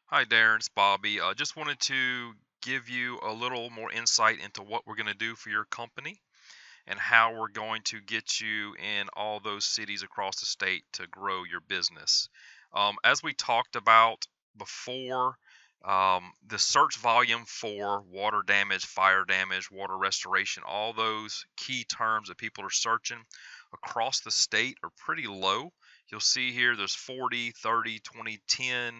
Hi, Darren. It's Bobby. Just wanted to give you a little more insight into what we're going to do for your company and how we're going to get you in all those cities across the state to grow your business. As we talked about before, the search volume for water damage, fire damage, water restoration, all those key terms that people are searching across the state are pretty low. You'll see here there's 40, 30, 20, 10,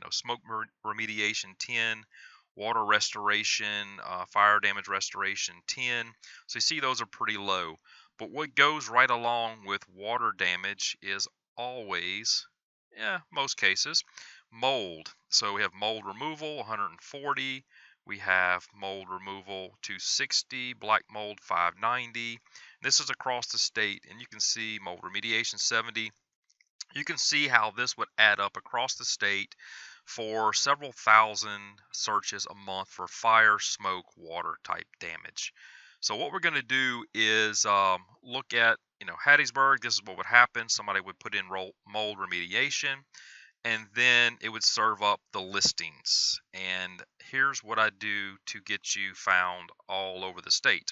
smoke remediation 10, water restoration, fire damage restoration 10. So you see those are pretty low. But what goes right along with water damage is always, yeah, most cases, mold. So we have mold removal 140. We have mold removal 260, black mold 590. This is across the state, and you can see mold remediation 70. You can see how this would add up across the state for several thousand searches a month for fire, smoke, water type damage. So what we're going to do is look at, Hattiesburg. This is what would happen. Somebody would put in mold remediation, and then it would serve up the listings. And here's what I do to get you found all over the state.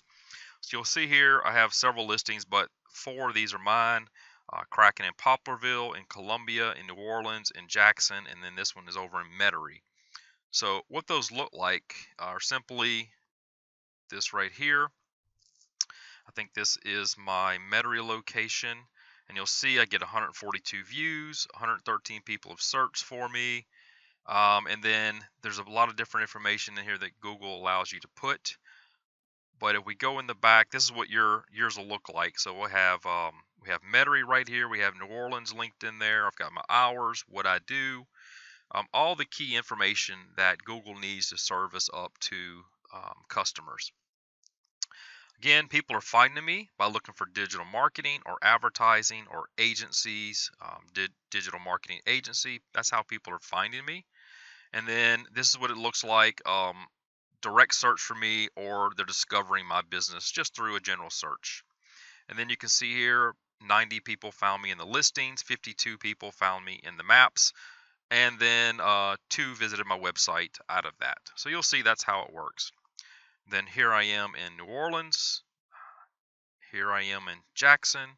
So you'll see here I have several listings, but 4 of these are mine. Kraken in Poplarville, in Columbia, in New Orleans, in Jackson, and then this one is over in Metairie. So what those look like are simply this right here. I think this is my Metairie location, and you'll see I get 142 views, 113 people have searched for me, and then there's a lot of different information in here that Google allows you to put. But if we go in the back, this is what yours will look like. So we have Metairie right here. We have New Orleans linked in there. I've got my hours, what I do, all the key information that Google needs to service up to customers. Again, people are finding me by looking for digital marketing or advertising or agencies, digital marketing agency. That's how people are finding me. And then this is what it looks like. Direct search for me, or they're discovering my business just through a general search. And then you can see here 90 people found me in the listings, 52 people found me in the maps, and then 2 visited my website out of that. So you'll see that's how it works. Then here I am in New Orleans, here I am in Jackson,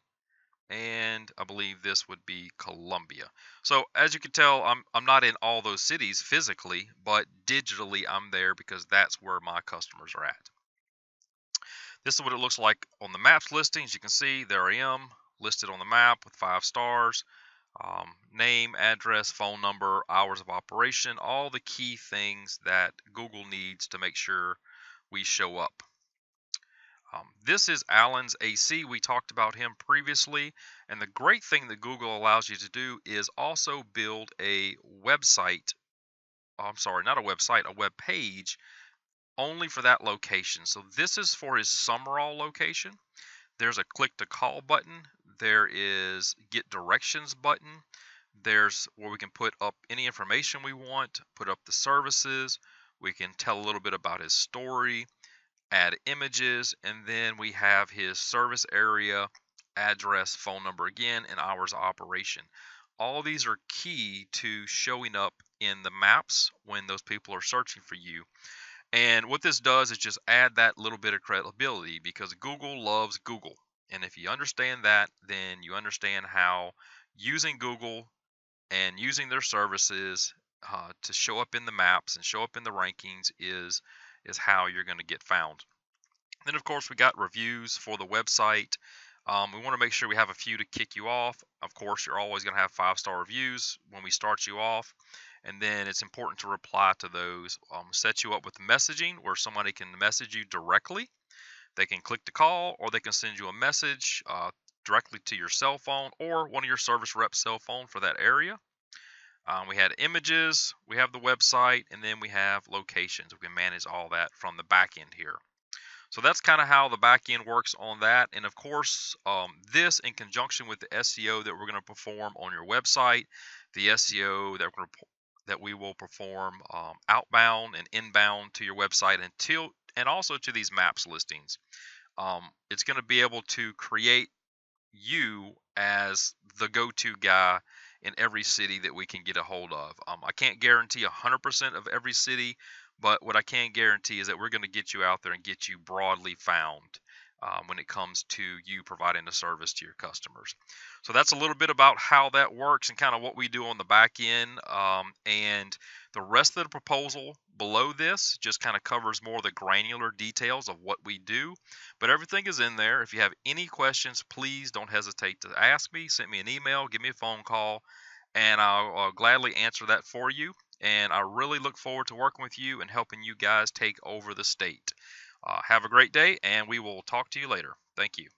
and I believe this would be Columbia. So as you can tell, I'm not in all those cities physically, but digitally I'm there because that's where my customers are at. This is what it looks like on the maps listings. You can see there I am listed on the map with 5 stars, name, address, phone number, hours of operation, all the key things that Google needs to make sure we show up. This is Alan's AC. We talked about him previously, and the great thing that Google allows you to do is also build a website. I'm sorry, not a website, a web page only for that location. So this is for his Summerall location. There's a click to call button. There is get directions button. There's where we can put up any information we want, put up the services. We can tell a little bit about his story, add images, and then we have his service area, address, phone number again, and hours of operation. All these are key to showing up in the maps when those people are searching for you. And what this does is just add that little bit of credibility because Google loves Google. And if you understand that, then you understand how using Google and using their services to show up in the maps and show up in the rankings is how you're going to get found. Then, of course, we got reviews for the website. We want to make sure we have a few to kick you off. Of course, you're always going to have 5-star reviews when we start you off. And then it's important to reply to those. Set you up with messaging where somebody can message you directly. They can click to call, or they can send you a message directly to your cell phone or one of your service reps' cell phone for that area. We had images, we have the website, and then we have locations. We can manage all that from the back end here. So that's kind of how the back end works on that. And of course, this in conjunction with the SEO that we're going to perform on your website, the SEO that we will perform outbound and inbound to your website and also to these maps listings. It's going to be able to create you as the go-to guy in every city that we can get a hold of. I can't guarantee 100% of every city, but what I can guarantee is that we're going to get you out there and get you broadly found when it comes to you providing a service to your customers. So that's a little bit about how that works and kind of what we do on the back end. And the rest of the proposal below this just kind of covers more of the granular details of what we do. But everything is in there. If you have any questions, please don't hesitate to ask me. Send me an email, give me a phone call, and I'll gladly answer that for you. And I really look forward to working with you and helping you guys take over the state. Have a great day, and we will talk to you later. Thank you.